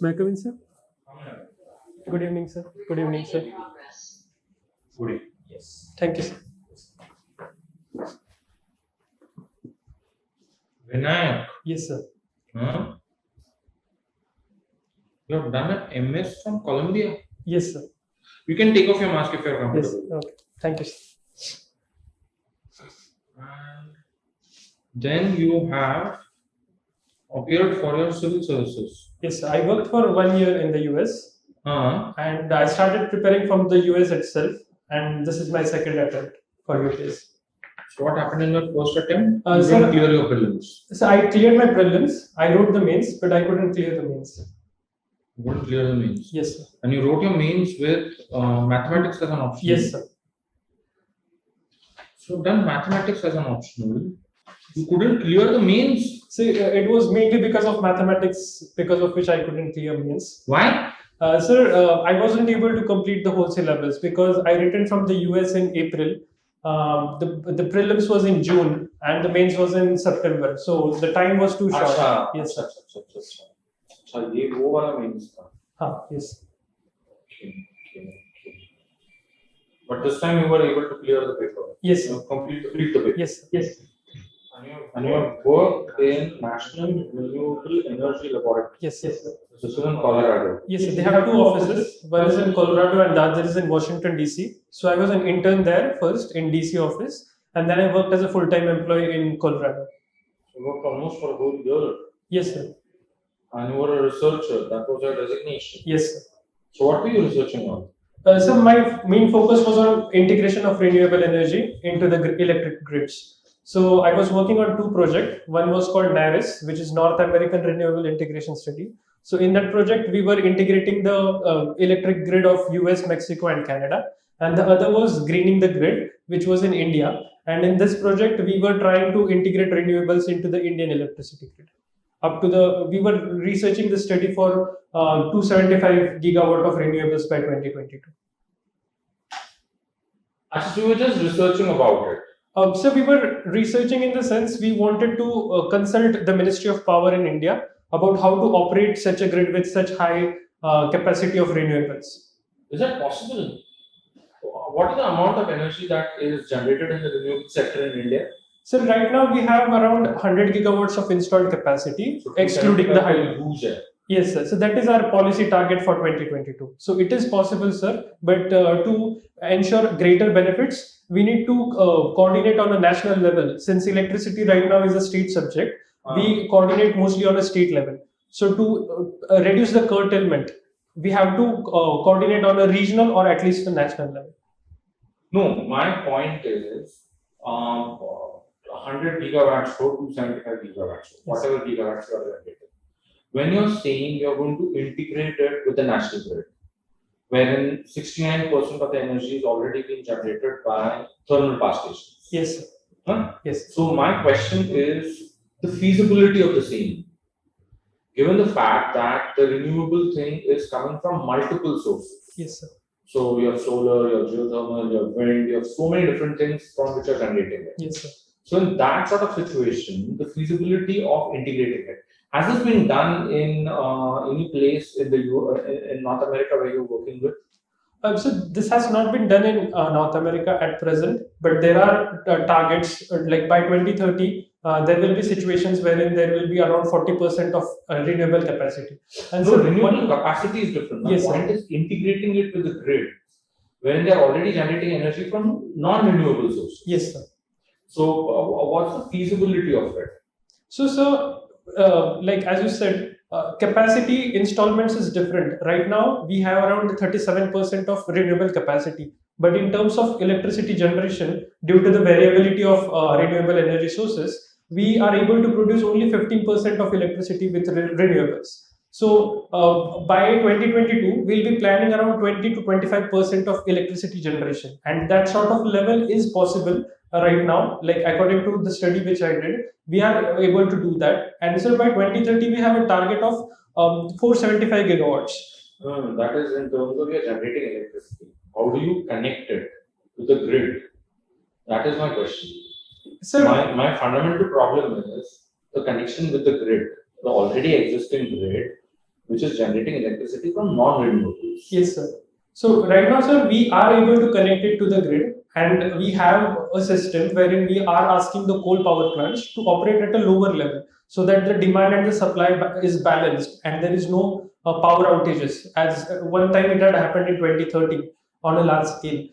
May I come in, sir? Good evening, sir. Good evening, sir. Good evening. Yes. Thank you, sir. Vinayak, Yes, sir. huh? You have done an MS from Colombia. Yes, sir. You can take off your mask if you're Yes. comfortable. Okay. Thank you, sir. And then you have appeared for your civil services. Yes, sir. I worked for 1 year in the US Huh? and I started preparing from the US itself. And this is my second attempt for UPSC. So what happened in your first attempt? You Sir, didn't clear your prelims. So I cleared my prelims. I wrote the mains, but I couldn't clear the mains. You couldn't clear the mains. Yes, sir. And you wrote your mains with mathematics as an optional. Yes, sir. So you've done mathematics as an optional. You couldn't clear the mains. See, it was mainly because of mathematics, because of which I couldn't clear mains. Why? Sir, I wasn't able to complete the whole syllabus because I returned from the US in April. The prelims was in June and the mains was in September. So the time was too short. Achha, Yes, sir. अच्छा ये वो वाला mains था. Yes. Okay. But this time you were able to clear the paper. Yes, sir. You complete the paper. Yes, yes. And you have worked in National Renewable Energy Laboratory. Yes, yes, sir. This is in Colorado. Yes, sir. They have two offices. One is in Colorado and the other is in Washington, D.C. So I was an intern there first in D.C. office, and then I worked as a full-time employee in Colorado. You worked almost for a whole year. Yes, sir. And you were a researcher. That was your designation. Yes, sir. So what were you researching on? So my main focus was on integration of renewable energy into the electric grids. So I was working on two projects. One was called NARWADE, which is North American Renewable Integration Study. So in that project, we were integrating the electric grid of US, Mexico, and Canada. And the other was greening the grid, which was in India. And in this project, we were trying to integrate renewables into the Indian electricity grid. We were researching the study for 275 gigawatt of renewables by 2022. So you were just researching about it. So we were researching in the sense we wanted to consult the Ministry of Power in India about how to operate such a grid with such high capacity of renewables. Is that possible? What is the amount of energy that is generated in the renewable sector in India? So right now we have around 100 gigawatts of installed capacity, so excluding the hydro. Yes, sir. So that is our policy target for 2022. So it is possible, sir. But to ensure greater benefits, we need to coordinate on a national level. Since electricity right now is a state subject, we coordinate mostly on a state level. So to reduce the curtailment, we have to coordinate on a regional or at least a national level. No, my point is 100 gigawatts or 275 gigawatts, whatever gigawatts you are generating. When you're saying you're going to integrate it with the national grid, wherein 69% of the energy is already being generated by thermal power stations. Yes, sir. Huh? Yes. So my question is the feasibility of the same. Given the fact that the renewable thing is coming from multiple sources. Yes, sir. So you have solar, you have geothermal, you have wind, you have so many different things from which are generating it. Yes, sir. So in that sort of situation, the feasibility of integrating it, has this been done in any place in in North America where you're working with? So this has not been done in North America at present, but there are targets like by 2030, there will be situations wherein there will be around 40% of renewable capacity. And so renewable capacity is different. The point is integrating it with the grid, wherein they are already generating energy from non-renewable sources. Yes, sir. So what's the feasibility of it? So, sir, like as you said, capacity installments is different. Right now, we have around 37% of renewable capacity. But in terms of electricity generation, due to the variability of renewable energy sources, we are able to produce only 15% of electricity with renewables. So by 2022, we'll be planning around 20 to 25% of electricity generation. And that sort of level is possible right now. Like according to the study which I did, we are able to do that. And so by 2030, we have a target of 475 gigawatts. That is in terms of your generating electricity. How do you connect it to the grid? That is my question. Sir, my fundamental problem is the connection with the grid, the already existing grid. which is generating electricity from non-renewables. Yes, sir. So right now, sir, we are able to connect it to the grid, and we have a system wherein we are asking the coal power plants to operate at a lower level, so that the demand and the supply is balanced, and there is no power outages. As one time it had happened in 2013 on a large scale.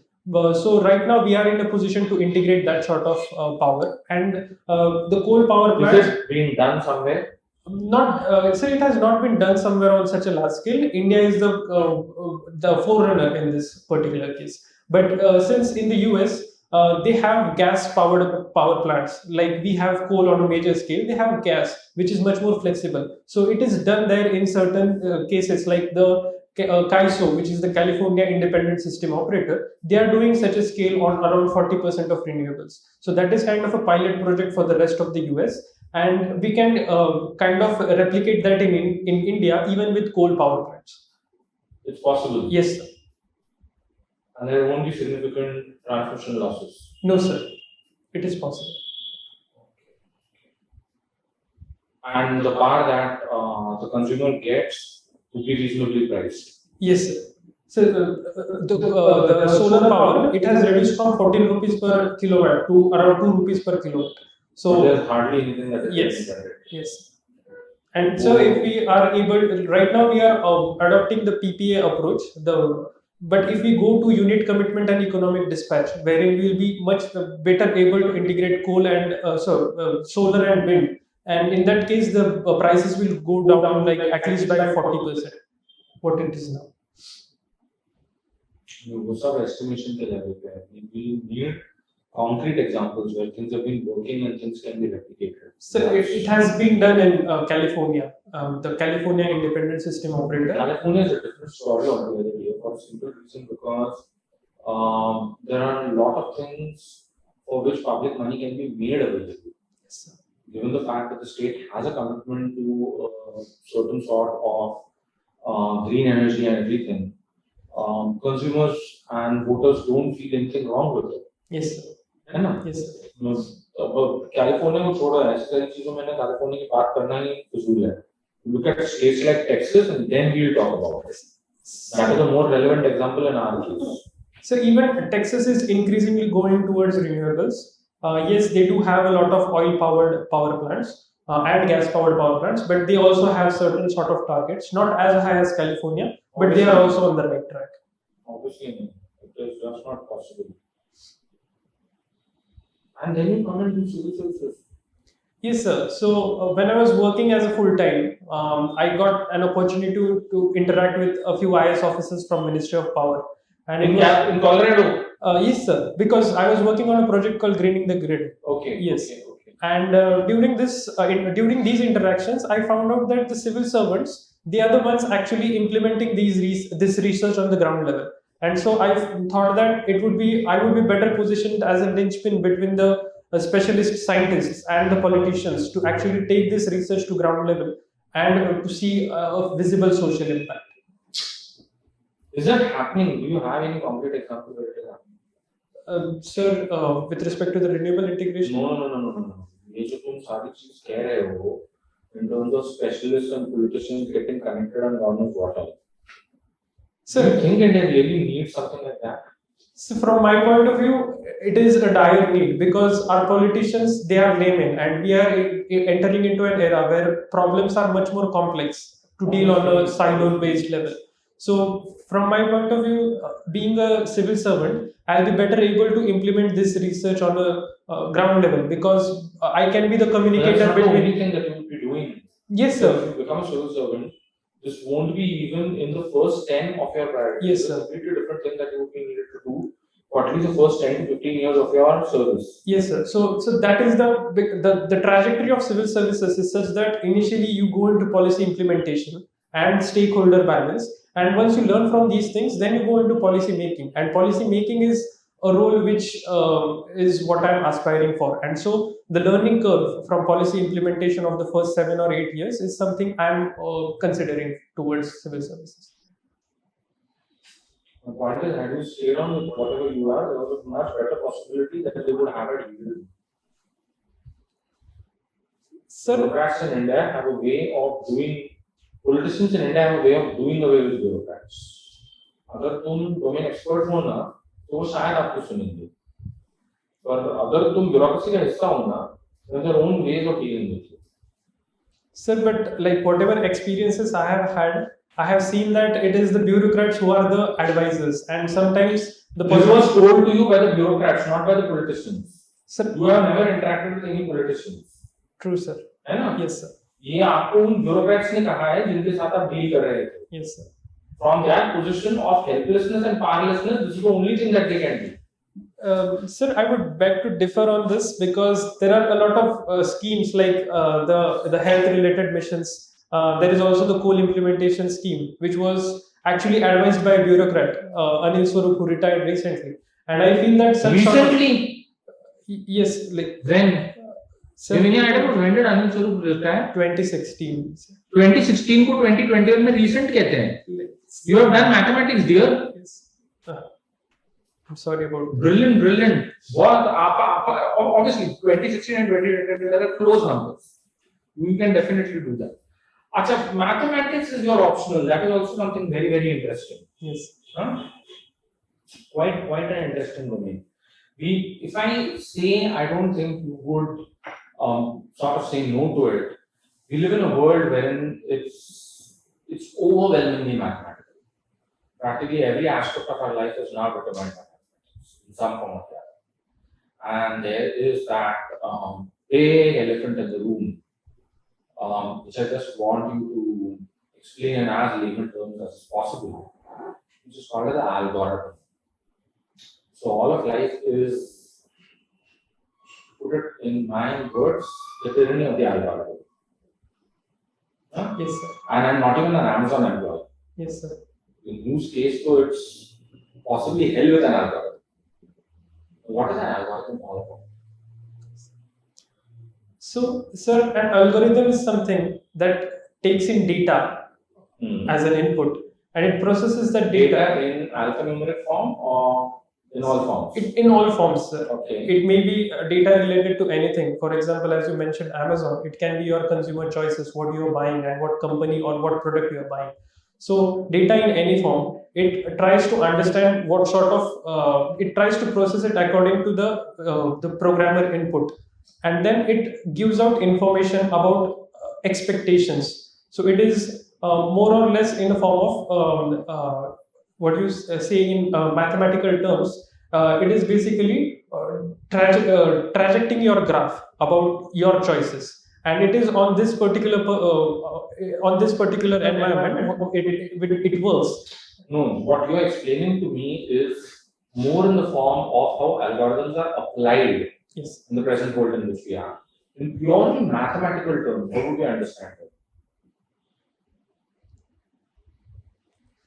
So right now we are in a position to integrate that sort of power, and the coal power plants. Is it being done somewhere? Not so it has not been done somewhere on such a large scale. India is the forerunner in this particular case, but since in the US they have gas powered power plants, like we have coal on a major scale, they have gas which is much more flexible. So it is done there in certain cases, like the CAISO, which is the California Independent System Operator. They are doing such a scale on around 40% of renewables. So that is kind of a pilot project for the rest of the US, and we can kind of replicate that in India, even with coal power plants. It's possible. Yes, sir. And there won't be significant transmission losses. No, sir. It is possible. And the power that the consumer gets will be reasonably priced. Yes, sir. So the solar power, it has reduced from 14 rupees per kilowatt to around 2 rupees per kilowatt. So there's hardly anything that is yes, yes. And so if we are able, right now we are adopting the PPA approach. But if we go to unit commitment and economic dispatch, wherein we will be much better able to integrate coal and solar and wind, and in that case the prices will go down like at least by 40% what it is now. What's our estimation to level where we need concrete examples where things have been working and things can be replicated? So it has been done in California, the California Independent System Operator. California is a different story altogether here for a simple reason, because there are a lot of things for which public money can be made available. Yes, given the fact that the state has a commitment to a certain sort of green energy and everything, consumers and voters don't feel anything wrong with it. Yes, sir. है ना? Yes. California को छोड़ो, ऐसी सारी चीजों में ना California की बात करना ही फिजूल है. Look at states like Texas and then we'll talk about it. That is a more relevant example in our case. So even Texas is increasingly going towards renewables. Yes, they do have a lot of oil-powered power plants and gas-powered power plants, but they also have certain sort of targets, not as high as California, but they are also on the right track. Obviously, it is just not possible. And then you come into civil services. Yes, sir. So when I was working as a full-time, I got an opportunity to interact with a few IS officers from Ministry of Power. And in Colorado? Yes, sir. Because I was working on a project called Greening the Grid. Okay. Yes. Okay. And during these interactions, I found out that the civil servants, they are the ones actually implementing this research on the ground level. And so I thought that I would be better positioned as a linchpin between the specialist scientists and the politicians to actually take this research to ground level and to see a visible social impact. Is that happening? Do you have any concrete example where it is happening? Sir, with respect to the renewable integration? No. ये जो तुम सारी चीज कह रहे हो, in terms of specialists and politicians getting connected on God knows what all. So do you think India really needs something like that? So from my point of view, it is a dire need, because our politicians, they are laymen, and we are entering into an era where problems are much more complex to deal on a silo-based level. So from my point of view, being a civil servant, I'll be better able to implement this research on a ground level, because I can be the communicator between. That's not the only thing that you will be doing. Yes, sir. If you become a civil servant, this won't be even in the first 10 of your priorities. Yes, it's sir. a completely different thing that you would be needed to do for at least the first 10 to 15 years of your service. Yes, sir. So that is the trajectory of civil services is such that initially you go into policy implementation and stakeholder balance, and once you learn from these things, then you go into policy making, and policy making is a role which is what I'm aspiring for. And so the learning curve from policy implementation of the first 7 or 8 years is something I'm considering towards civil services. The point is, had you stayed on with whatever you are, there was a much better possibility that they would have it yield. Sir, bureaucrats in India have a way of doing politicians in India have a way of doing away with bureaucrats. अगर तुम domain expert हो ना तो शायद आपको सुनेंगे, पर अगर तुम ब्यूरोक्रेसी का हिस्सा हो ना, there are their own ways of dealing with you. Sir, but like whatever experiences I have had, I have seen that it is the bureaucrats who are the advisors, and sometimes the This was told to you by the bureaucrats, not by the politicians. Sir, you have never interacted with any politicians. True, sir. है ना? Yes, sir. ये आपको उन bureaucrats ने कहा है जिनके साथ आप डील कर रहे थे. Yes, sir. From that position of helplessness and powerlessness, this is the only thing that they can do. Sir, I would beg to differ on this because there are a lot of schemes like the health related missions. There is also the coal implementation scheme, which was actually advised by a bureaucrat, Anil Swarup, who retired recently. And I feel that such recently, yes, like when? Sir, when did Anil Swarup retire? 2016. 2016 को 2021 में recent कहते हैं. You have done mathematics, dear. Yes. I'm sorry about that. Brilliant. What? Obviously, 2016 and 2020 are close numbers. You can definitely do that. Acha, mathematics is your optional. That is also something very, very interesting. Yes. Huh? Quite an interesting domain. If I say, I don't think you would sort of say no to it. We live in a world wherein it's overwhelmingly mathematical. Practically every aspect of our life is now determined by mathematics in some form or the other. And there is that big elephant in the room, which I just want you to explain in as layman terms as possible, which is called as the algorithm. So all of life is, put it in my words, the tyranny of the algorithm. Huh? Yes, sir. And I'm not even an Amazon employee. Yes, sir. In whose case, though, it's possibly hell with an algorithm. What is an algorithm all about? So, sir, an algorithm is something that takes in data as an input and it processes the data in alphanumeric form or in all forms? In all forms, sir. Okay. It may be data related to anything. For example, as you mentioned, Amazon, it can be your consumer choices, what you are buying and what company or what product you are buying. So data in any form, it tries to understand what sort of, it tries to process it according to the programmer input. And then it gives out information about expectations. So it is more or less in the form of what you say in mathematical terms. It is basically trajecting your graph about your choices. And it is on this particular environment it works. No, what you are explaining to me is more in the form of how algorithms are applied. Yes. In the present world in which we are. In purely mathematical terms, how would you understand it?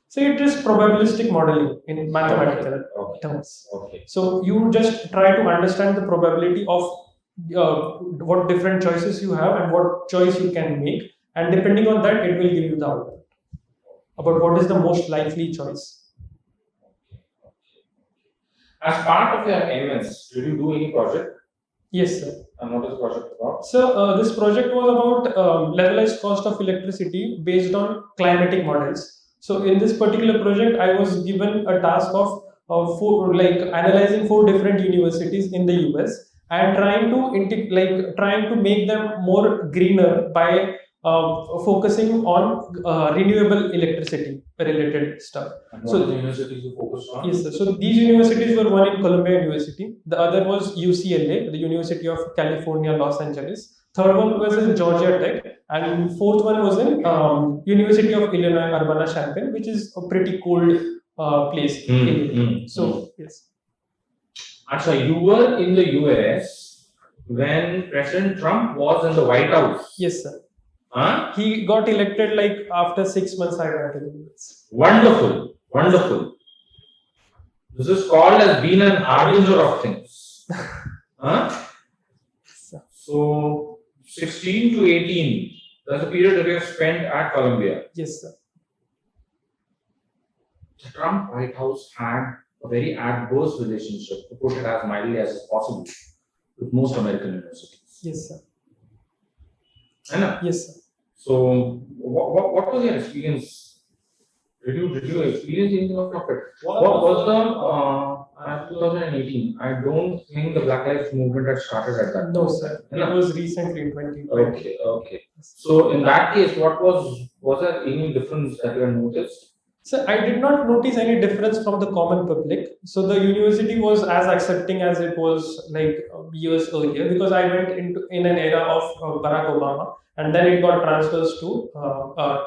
So it is probabilistic modeling in mathematical terms. Okay. So you just try to understand the probability of what different choices you have and what choice you can make, and depending on that, it will give you the output about what is the most likely choice. As part of your MS, did you do any project? Yes, sir. And what is the project about? So this project was about levelized cost of electricity based on climatic models. So in this particular project, I was given a task of analyzing 4 different universities in the US and trying to make them more greener by focusing on renewable electricity related stuff. And what are the universities you focused on? Yes, sir. So these universities were one in Columbia University, the other was UCLA, the University of California, Los Angeles. Third one was in Georgia Tech, and fourth one was in University of Illinois Urbana-Champaign, which is a pretty cold place. So yes. Actually, you were in the US when President Trump was in the White House. Yes, sir. Huh? He got elected like after 6 months. I went to the US. Wonderful, wonderful. This is called as being an harbinger of things. Huh? So 16 to 18, that's the period that you have spent at Columbia. Yes, sir. The Trump White House had a very adverse relationship, to put it as mildly as possible, with most American universities. Yes, sir. I know. Yes, sir. So, what was your experience? Did you experience anything out of it? What was the 2018? I don't think the Black Lives Movement had started at that No, time. sir. Yeah. It was recently in 2020. Okay. So in that case, what was there any difference that you had noticed? So I did not notice any difference from the common public. So the university was as accepting as it was like years earlier, because I went into in an era of Barack Obama, and then it got transfers to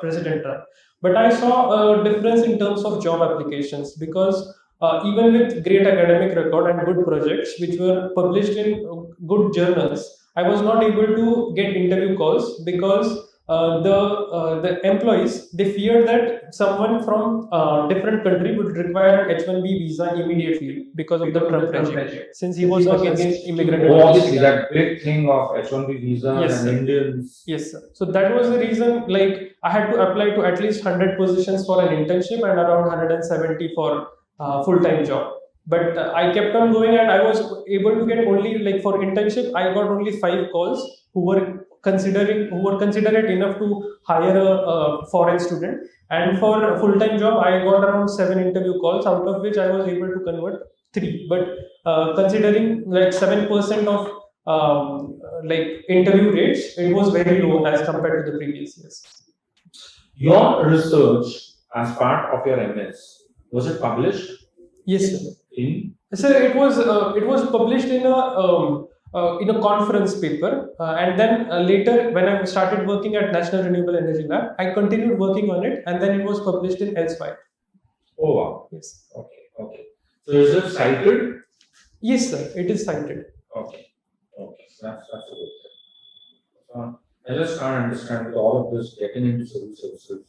President Trump. But I saw a difference in terms of job applications, because even with great academic record and good projects which were published in good journals, I was not able to get interview calls, because the employees, they feared that someone from different country would require an H-1B visa immediately because of the Trump regime, since he was against immigrant Oh, policy. obviously, that big thing of H-1B visa Yes, and sir. Indians. Yes, sir. So that was the reason, like, I had to apply to at least 100 positions for an internship and around 170 for full-time job. But I kept on going, and I was able to get only, like, for internship, I got only 5 calls who were considerate enough to hire a foreign student. And for a full-time job, I got around 7 interview calls, out of which I was able to convert 3. But considering like 7% of like interview rates, it was very low as compared to the previous years. Your research as part of your MS, was it published? Yes, sir. In? Sir, it was published in a conference paper, and then later when I started working at National Renewable Energy Lab, I continued working on it, and then it was published in elsewhere. Oh wow. Yes. Okay. So is it cited? Yes, sir. It is cited. Okay. That's a good thing. I just can't understand with all of this getting into civil services.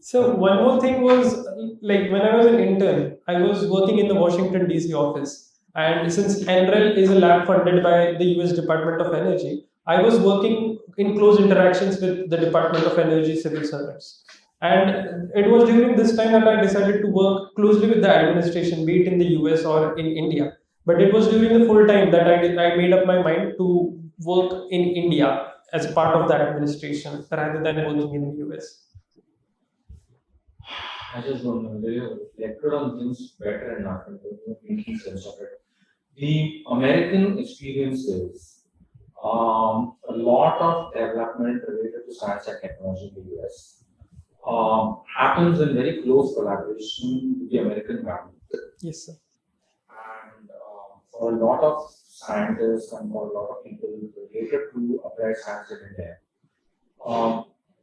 So one more thing was, like, when I was an intern, I was working in the Washington DC office, and since NREL is a lab funded by the US Department of Energy, I was working in close interactions with the Department of Energy civil servants. And it was during this time that I decided to work closely with the administration, be it in the US or in India. But it was during the full time that I made up my mind to work in India as part of the administration rather than working in the US. I just don't know. They reflected on things better enough and making sense of it. The American experience is a lot of development related to science and technology in the US happens in very close collaboration with the American government. Yes, sir. And for a lot of scientists and for a lot of people related to applied science in India,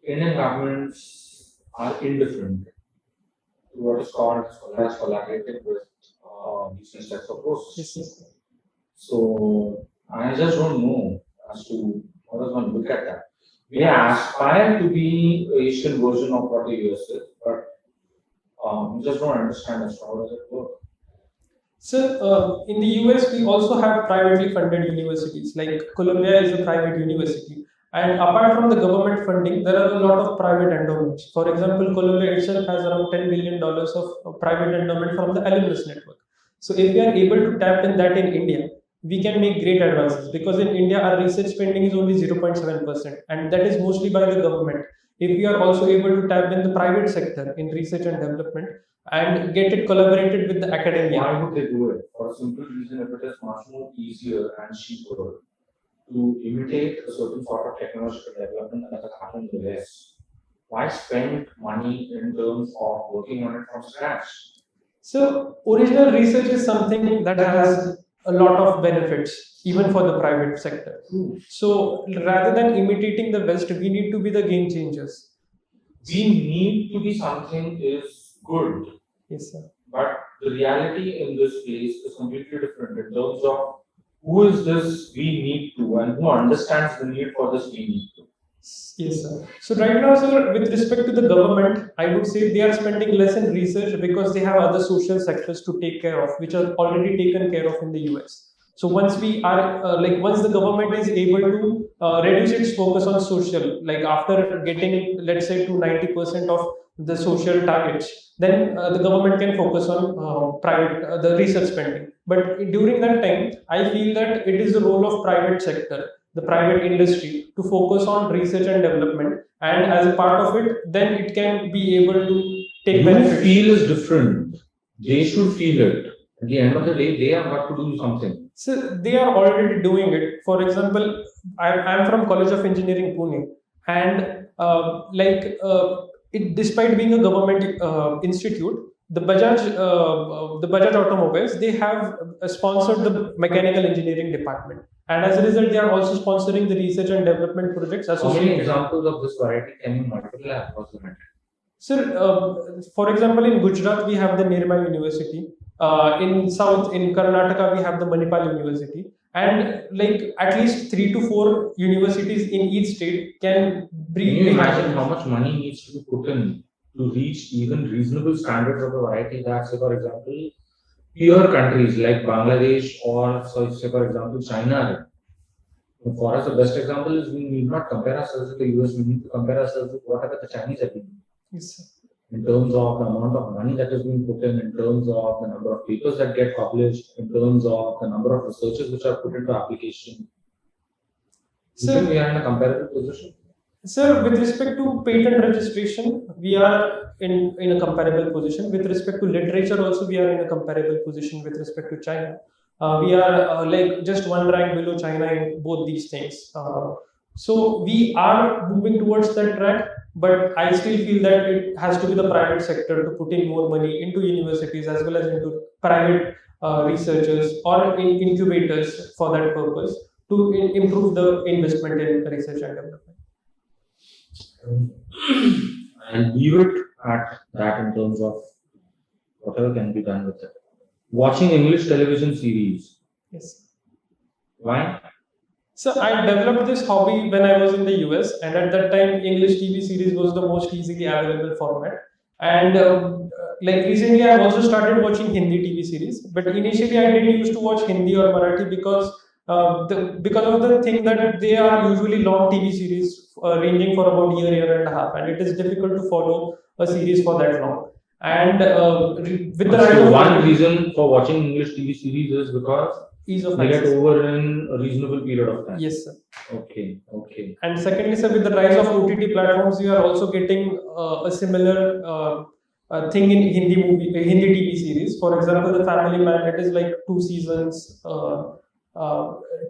Indian governments are indifferent to what is called collaborating with these types of processes. Yes, sir. So I just don't know as to how does one look at that. We aspire to be the Asian version of what the US is, but we just don't understand as to how does it work. So in the US, we also have privately funded universities. Like Columbia is a private university, and apart from the government funding, there are a lot of private endowments. For example, Columbia itself has around $10 billion of private endowment from the alumnus network. So if we are able to tap in that in India, we can make great advances, because in India our research spending is only 0.7%, and that is mostly by the government. If we are also able to tap in the private sector in research and development and get it collaborated with the academia. Why would they do it? For a simple reason, if it is much more easier and cheaper to imitate a certain sort of technological development that has happened in the West, why spend money in terms of working on it from scratch? So original research is something that has a lot of benefits, even for the private sector. So rather than imitating the West, we need to be the game changers. We need to be something is good. Yes, sir. But the reality in this place is completely different in terms of who is this we need to and who understands the need for this we need to. Yes, sir. So right now, sir, with respect to the government, I would say they are spending less in research because they have other social sectors to take care of, which are already taken care of in the US. So once we are once the government is able to reduce its focus on social, like after getting, let's say, to 90% of the social targets, then the government can focus on the research spending. But during that time, I feel that it is the role of private sector, the private industry, to focus on research and development, and as a part of it, then it can be able to take benefits. Feel is different. They should feel it. At the end of the day, they have got to do something. So they are already doing it. For example, I'm from College of Engineering, Pune, and despite being a government institute, the Bajaj Automobiles, they have sponsored the mechanical engineering department, and as a result, they are also sponsoring the research and development projects. How many examples of this variety can you multiply across the country? Sir, for example, in Gujarat we have the Nirma University. In South, in Karnataka, we have the Manipal University, and like at least 3 to 4 universities in each state can bring. Can you imagine how much money needs to be put in to reach even reasonable standards of the variety that, say, for example, peer countries like Bangladesh or, say, for example, China. For us, the best example is we need not compare ourselves with the US, we need to compare ourselves with whatever the Chinese are doing. Yes. In terms of the amount of money that is being put in terms of the number of papers that get published, in terms of the number of researchers which are put into application. So we are in a comparable position. Sir, with respect to patent registration, we are in a comparable position. With respect to literature, also we are in a comparable position with respect to China. We are like just one rank below China in both these things. So we are moving towards that track, but I still feel that it has to be the private sector to put in more money into universities as well as into private researchers or in incubators for that purpose to improve the investment in research and development. And leave it at that in terms of whatever can be done with it. Watching English television series. Yes. Why? So I developed this hobby when I was in the US, and at that time, English TV series was the most easily available format. And like recently, I've also started watching Hindi TV series. But initially, I didn't used to watch Hindi or Marathi because of the thing that they are usually long TV series ranging for about a year and a half, and it is difficult to follow a series for that long. And with the one reason for watching English TV series is because ease of they get over in a reasonable period of time. Yes, sir. Okay. And secondly, sir, with the rise of OTT platforms, you are also getting a similar thing in Hindi TV series. For example, The Family Man, it is like 2 seasons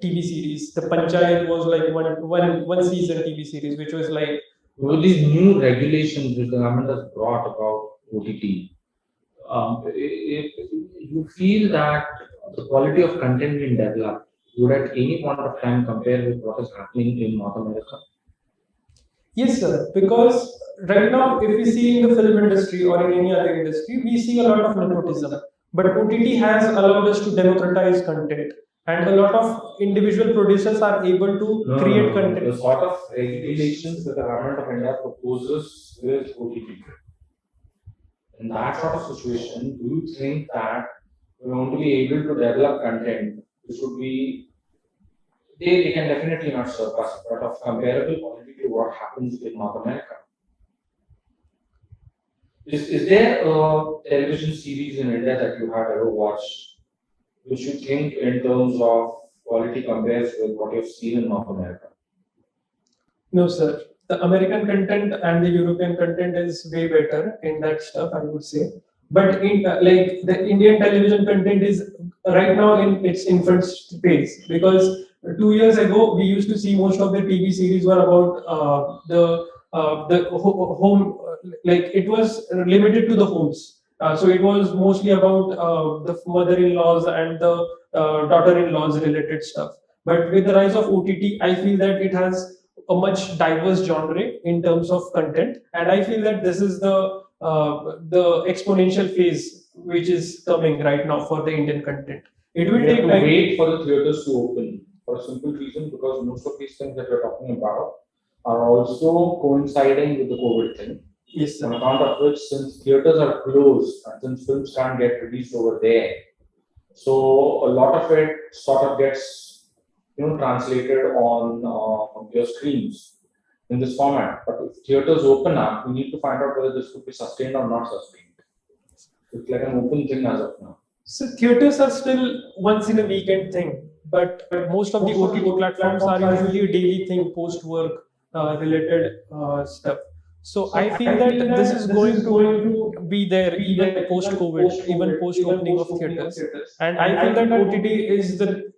TV series. The Panchayat was like one season TV series, which was like. With these new regulations which the government has brought about OTT, you feel that the quality of content being developed would at any point of time compare with what is happening in North America? Yes, sir. Because right now, if we see in the film industry or in any other industry, we see a lot of nepotism. But OTT has allowed us to democratize content, and a lot of individual producers are able to create content. The sort of regulations that the government of India proposes with OTT. In that sort of situation, do you think that we want to be able to develop content which would be, they can definitely not surpass, but of comparable quality to what happens in North America? Is there a television series in India that you have ever watched which you think in terms of quality compares with what you've seen in North America? No, sir. The American content and the European content is way better in that stuff, I would say. But in like the Indian television content is right now in its infant phase, because 2 years ago we used to see most of the TV series were about the home, like it was limited to the homes. So it was mostly about the mother-in-laws and the daughter-in-laws related stuff. But with the rise of OTT, I feel that it has a much diverse genre in terms of content, and I feel that this is the exponential phase which is coming right now for the Indian content. It will take time. Wait for the theaters to open for a simple reason, because most of these things that we're talking about are also coinciding with the COVID thing. Yes, sir. On account of which, since theaters are closed and since films can't get released over there, so a lot of it sort of gets translated on your screens in this format. But if theaters open up, we need to find out whether this could be sustained or not sustained. It's like an open thing as of now. So theaters are still once in a weekend thing. but most of the OTT platforms are usually a daily thing, post work related stuff. So I feel that this is going to be there even post COVID, even post opening of theaters. And I feel that OTT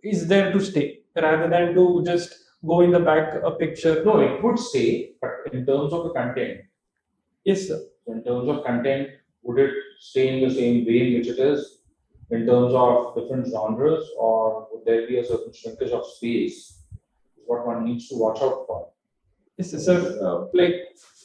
is there to stay rather than to just go in the back a picture. No, it would stay, but in terms of the content, Yes, sir. in terms of content, would it stay in the same vein which it is in terms of different genres, or would there be a certain shrinkage of space? Is what one needs to watch out for. Yes, sir. Like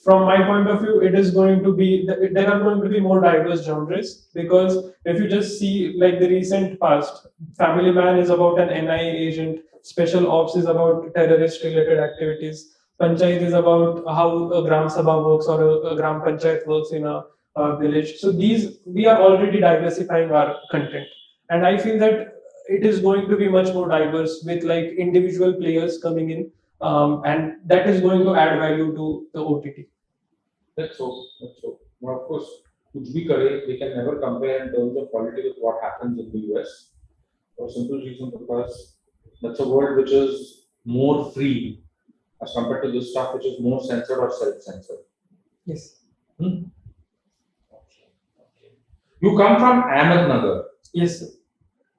from my point of view, it is going to be there are going to be more diverse genres, because if you just see like the recent past, Family Man is about an NIA agent, Special Ops is about terrorist related activities, Panchayat is about how a Gram Sabha works or a Gram Panchayat works in a village. So these we are already diversifying our content, and I feel that it is going to be much more diverse with like individual players coming in, and that is going to add value to the OTT. Let's hope. Let's hope. Now, of course, कुछ भी करे, we can never compare in terms of quality with what happens in the US. For a simple reason, because that's a world which is more free as compared to this stuff which is more censored or self-censored. Yes. Okay. You come from Ahmednagar. Yes, sir.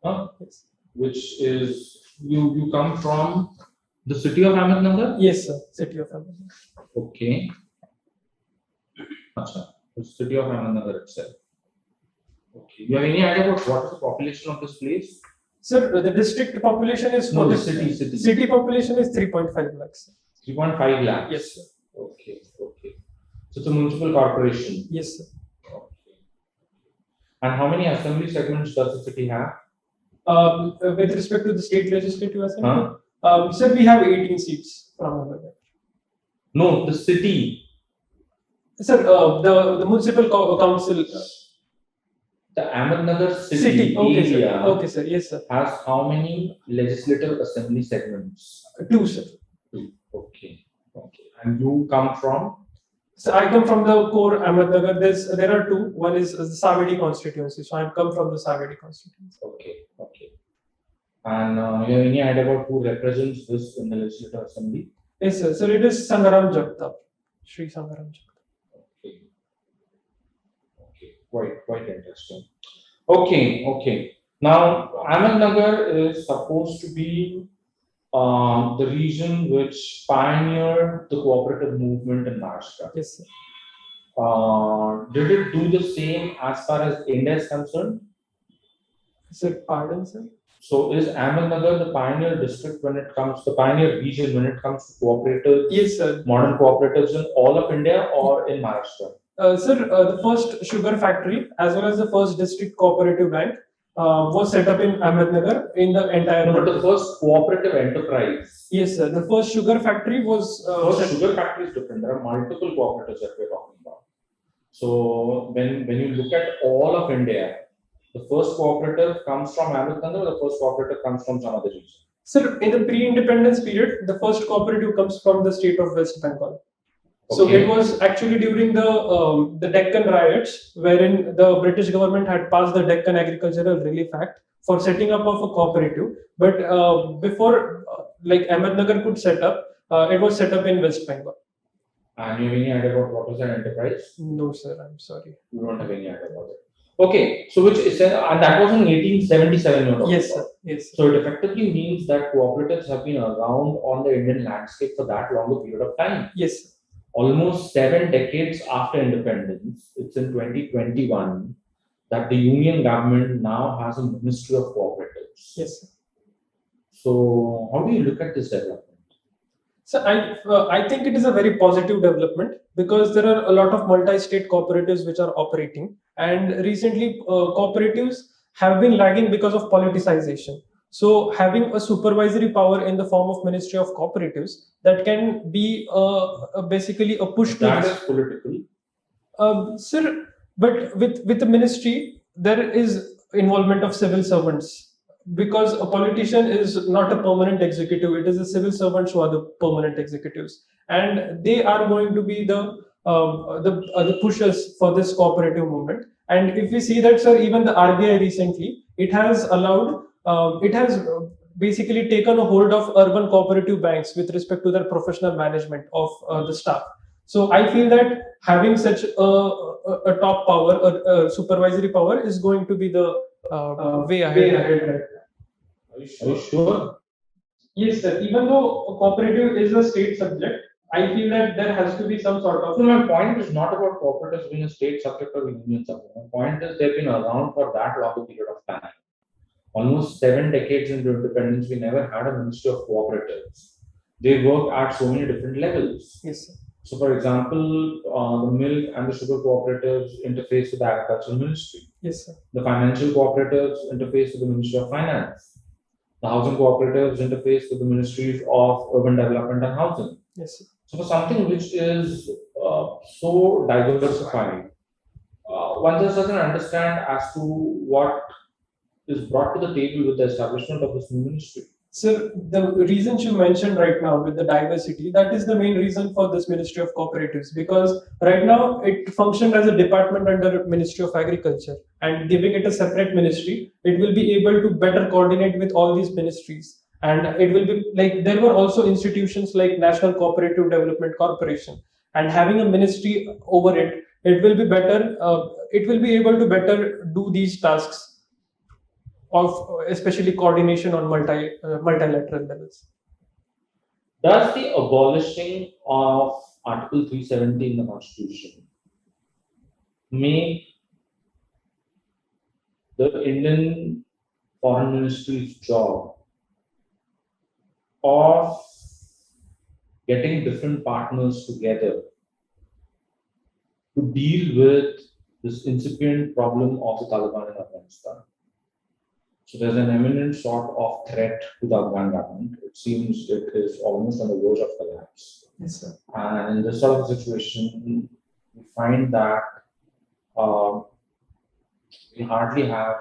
Huh? Yes. Which is you come from the city of Ahmednagar? Yes, sir. City of Ahmednagar. Okay. Achha. The city of Ahmednagar itself. Okay. You have any idea about what is the population of this place? Sir, the district population is No, the city. city. City population is 3.5 lakhs. 3.5 lakhs. Yes, sir. Okay. Okay. So it's a municipal corporation. Yes, sir. Okay. And how many assembly segments does the city have? With respect to the state legislative assembly, sir, we have 18 seats from Ahmednagar. No, the city. Sir, the municipal council. The Ahmednagar City. Okay, area sir. Okay, sir. Yes, sir. has how many legislative assembly segments? 2, sir. 2. Okay. Okay. And you come from? So I come from the core Ahmednagar. There are 2. One is the Savedi constituency. So I come from the Savedi constituency. Okay. Okay. And you have any idea about who represents this in the legislative assembly? Yes, sir. So it is Sangaram Jagtap. Shri Sangaram Jagtap. Okay. Okay. Quite interesting. Okay. Okay. Now, Ahmednagar is supposed to be the region which pioneered the cooperative movement in Maharashtra. Yes, sir. Did it do the same as far as India is concerned? Sir, pardon, sir? So is Ahmednagar the pioneer district when it comes, the pioneer region when it comes to cooperatives? Yes, sir. Modern cooperatives in all of India or in Maharashtra? Sir, the first sugar factory as well as the first district cooperative bank was set up in Ahmednagar in the entire. But the first cooperative enterprise. Yes, sir. The first sugar factory was. First sugar factory is different. There are multiple cooperatives that we're talking about. So when you look at all of India, the first cooperative comes from Ahmednagar, the first cooperative comes from some other region. Sir, in the pre-independence period, the first cooperative comes from the state of West Bengal. Okay. So it was actually during the Deccan riots, wherein the British government had passed the Deccan Agricultural Relief Act for setting up of a cooperative. But before like Ahmednagar could set up, it was set up in West Bengal. And you have any idea about what was that enterprise? No, sir. I'm sorry. You don't have any idea about it. Okay, so which is and that was in 1877. Yes, sir. Yes, sir. So it effectively means that cooperatives have been around on the Indian landscape for that long a period of time. Yes, sir. Almost 7 decades after independence, it's in 2021 that the union government now has a ministry of cooperatives. Yes, sir. So how do you look at this development? So I think it is a very positive development, because there are a lot of multi-state cooperatives which are operating, and recently cooperatives have been lagging because of politicization. So having a supervisory power in the form of Ministry of Cooperatives, that can be basically a push to that this. Is political. Sir, but with the ministry, there is involvement of civil servants. Because a politician is not a permanent executive, it is the civil servants who are the permanent executives, and they are going to be the pushers for this cooperative movement. And if we see that, sir, even the RBI recently, it has allowed, it has basically taken a hold of urban cooperative banks with respect to their professional management of the staff. So I feel that having such a top power, a supervisory power, is going to be the way ahead. Are you sure? Yes, sir. Even though cooperative is a state subject, I feel that there has to be some sort of. So my point is not about cooperatives being a state subject or a union subject. My point is they've been around for that long a period of time. Almost 7 decades into independence, we never had a ministry of cooperatives. They work at so many different levels. Yes, sir. So, for example, the milk and the sugar cooperatives interface with the agricultural ministry. Yes, sir. The financial cooperatives interface with the Ministry of Finance. The housing cooperatives interface with the Ministries of Urban Development and Housing. Yes, sir. So, for something which is so diversified, one just doesn't understand as to what is brought to the table with the establishment of this new ministry. Sir, the reasons you mentioned right now with the diversity, that is the main reason for this Ministry of Cooperatives, because right now it functioned as a department under Ministry of Agriculture, and giving it a separate ministry, it will be able to better coordinate with all these ministries. And it will be like there were also institutions like National Cooperative Development Corporation, and having a ministry over it, it will be better. It will be able to better do these tasks of especially coordination on multilateral levels. Does the abolishing of Article 370 in the Constitution make the Indian Foreign Ministry's job of getting different partners together to deal with this incipient problem of the Taliban in Afghanistan? So there's an imminent sort of threat to the Afghan government. It seems it is almost on the verge of collapse. Yes, sir. And in this sort of situation, we find that we hardly have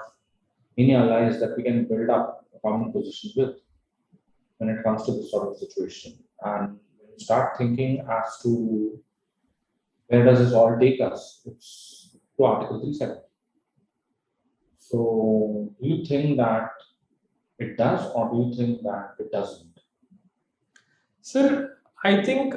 any allies that we can build up a common position with when it comes to this sort of situation. And when you start thinking as to where does this all take us, it's to Article 370. So, do you think that it does, or do you think that it doesn't? Sir, I think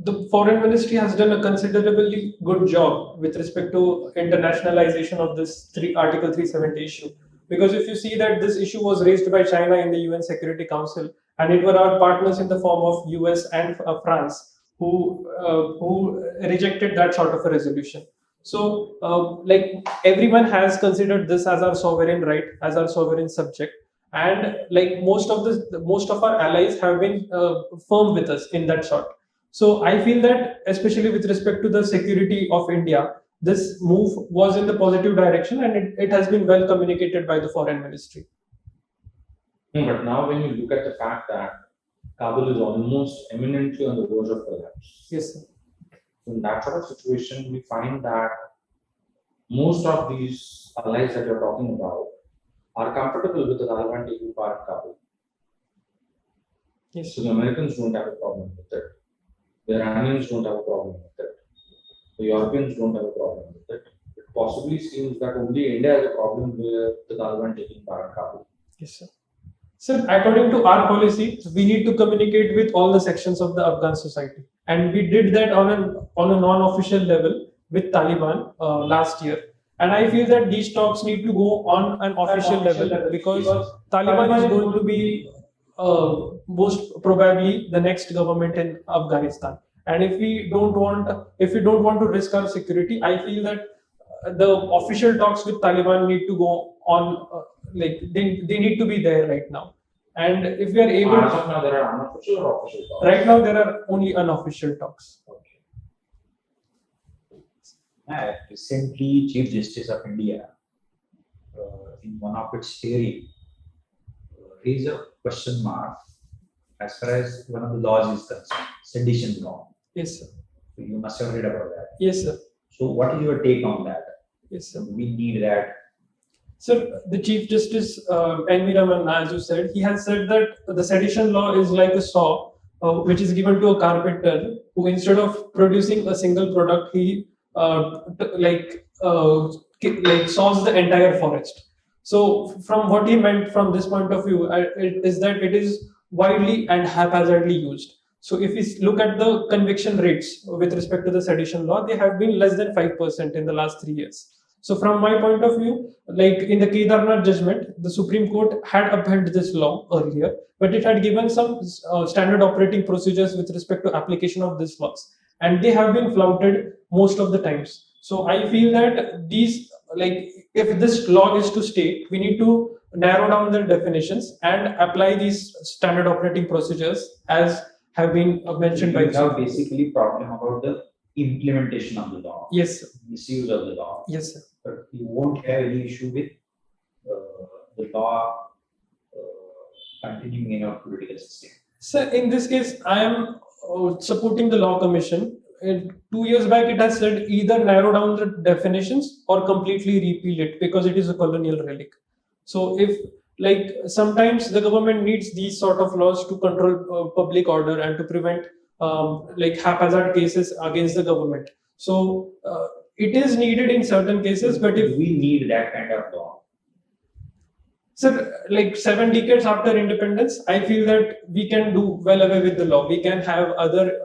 the foreign ministry has done a considerably good job with respect to internationalization of this Article 370 issue. Because if you see that this issue was raised by China in the UN Security Council, and it were our partners in the form of US and France who rejected that sort of a resolution. So, like everyone has considered this as our sovereign right, as our sovereign subject, and like most of our allies have been firm with us in that sort. So, I feel that especially with respect to the security of India, this move was in the positive direction, and it has been well communicated by the foreign ministry. No, but now when you look at the fact that Kabul is almost eminently on the verge of collapse. Yes, sir. In that sort of situation, we find that most of these allies that you're talking about are comfortable with the Taliban taking part in Kabul. Yes. So the Americans don't have a problem with it. The Iranians don't have a problem with it. The Europeans don't have a problem with it. It possibly seems that only India has a problem with the Taliban taking part in Kabul. Yes, sir. Sir, according to our policy, we need to communicate with all the sections of the Afghan society, and we did that on a non-official level with Taliban last year. And I feel that these talks need to go on an official level because Taliban is going to be most probably the next government in Afghanistan. And if we don't want to risk our security, I feel that the official talks with Taliban need to go on. Like they need to be there right now. And if we are able As of now, there are unofficial or official talks? Right now there are only unofficial talks. Okay. Recently, Chief Justice of India, in one of its hearing, raised a question mark as far as one of the laws is concerned, sedition law. Yes, sir. So you must have read about that. Yes, sir. So what is your take on that? Yes, sir. We need that. Sir, the Chief Justice N.V. Raman, as you said, he has said that the sedition law is like a saw which is given to a carpenter who, instead of producing a single product, he saws the entire forest. So from what he meant from this point of view, is that it is widely and haphazardly used. So if we look at the conviction rates with respect to the sedition law, they have been less than 5% in the last 3 years. So from my point of view, like in the Kedarnath judgment, the Supreme Court had upheld this law earlier, but it had given some standard operating procedures with respect to application of these laws, and they have been flouted most of the times. So I feel that these, like, if this law is to stay, we need to narrow down the definitions and apply these standard operating procedures as have been mentioned by You have basically problem about the implementation of the law. Yes, sir. Misuse of the law. Yes, sir. But you won't have any issue with the law continuing in our political system. So in this case, I am supporting the law commission. 2 years back, it has said either narrow down the definitions or completely repeal it because it is a colonial relic. So if, like, sometimes the government needs these sort of laws to control public order and to prevent like haphazard cases against the government. So it is needed in certain cases, but if we need that kind of law. So, like 7 decades after independence, I feel that we can do well away with the law. We can have other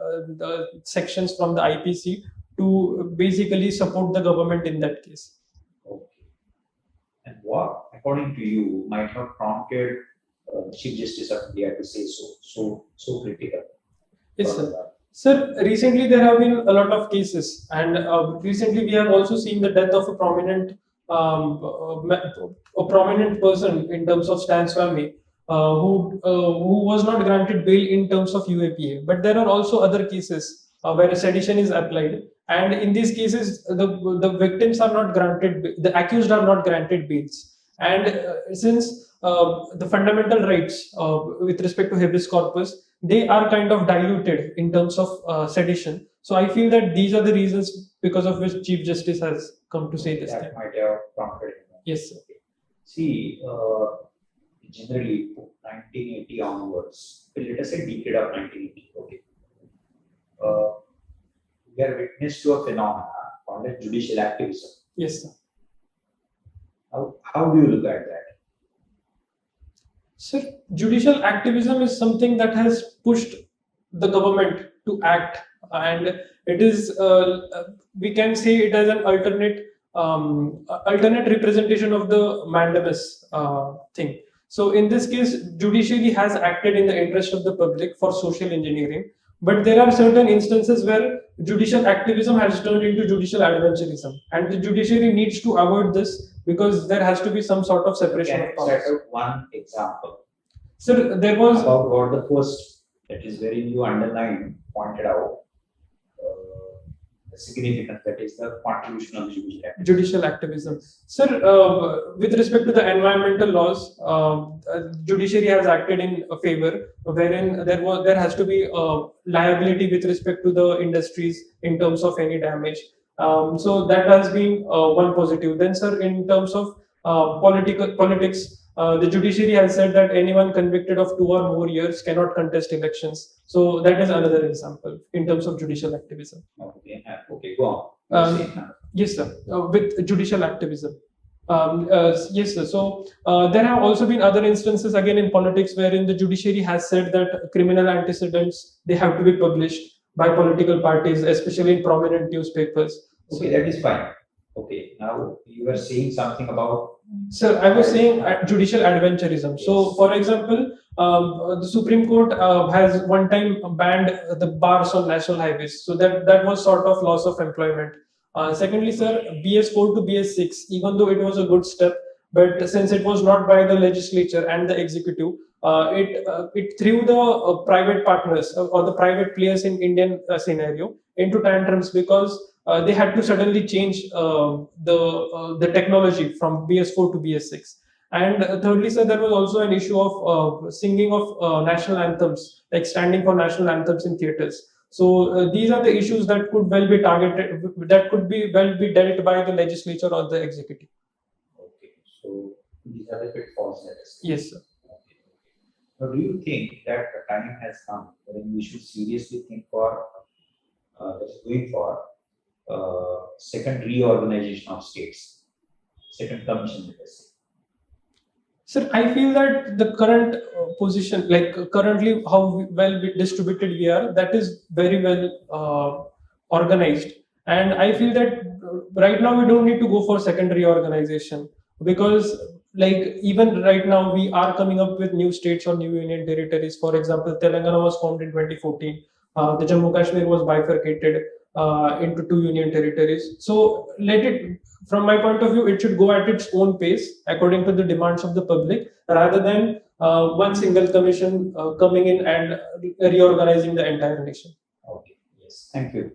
sections from the IPC to basically support the government in that case. Okay. And what, according to you, might have prompted Chief Justice of India to say so critical? Yes, sir. Sir, recently there have been a lot of cases, and recently we have also seen the death of a prominent person in terms of Stan Swamy, who was not granted bail in terms of UAPA. But there are also other cases where sedition is applied, and in these cases the victims are not granted, the accused are not granted bails. And since the fundamental rights with respect to habeas corpus, they are kind of diluted in terms of sedition. So I feel that these are the reasons because of which Chief Justice has come to say this. That might have prompted. Yes, sir. See, generally 1980 onwards, let us say decade of 1980. Okay, we are witness to a phenomenon called as judicial activism. Yes, sir. How do you look at that? Sir, judicial activism is something that has pushed the government to act, and it is, we can say it as an alternate representation of the mandamus thing. So in this case, judiciary has acted in the interest of the public for social engineering, but there are certain instances where judicial activism has turned into judicial adventurism, and the judiciary needs to avoid this because there has to be some sort of separation of powers. Set out one example. Sir, there was about what the first, that is very new underlined, pointed out the significance, that is the contribution of the judicial activism. Sir, with respect to the environmental laws, judiciary has acted in a favor, wherein there has to be liability with respect to the industries in terms of any damage. So that has been one positive. Then, sir, in terms of politics, the judiciary has said that anyone convicted of 2 or more years cannot contest elections. So that is another example in terms of judicial activism. Okay, go on. Yes, sir. With judicial activism. Yes, sir. So there have also been other instances again in politics wherein the judiciary has said that criminal antecedents, they have to be published by political parties, especially in prominent newspapers. Okay, that is fine. Okay, now you were saying something about. Sir, I was saying judicial adventurism. Yes. So, for example, the Supreme Court has one time banned the bars on national highways. So that was sort of loss of employment. Secondly, sir, BS4 to BS6, even though it was a good step, but since it was not by the legislature and the executive, it threw the private partners or the private players in Indian scenario into tantrums because they had to suddenly change the technology from BS4 to BS6. And thirdly, sir, there was also an issue of singing of national anthems, like standing for national anthems in theaters. So these are the issues that could well be targeted, that could be dealt by the legislature or the executive. Okay, so these are the pitfalls. Yes, sir. Okay. Now, do you think that the time has come when we should seriously think for going for second reorganization of states, second commission, let us say? Sir, I feel that the current position, like currently how well distributed we are, that is very well organized. And I feel that right now we don't need to go for secondary organization, because like even right now we are coming up with new states or new union territories. For example, Telangana was formed in 2014. The Jammu Kashmir was bifurcated into two union territories. So let it, from my point of view, it should go at its own pace according to the demands of the public, rather than one single commission coming in and reorganizing the entire nation. Okay. Yes. Thank you.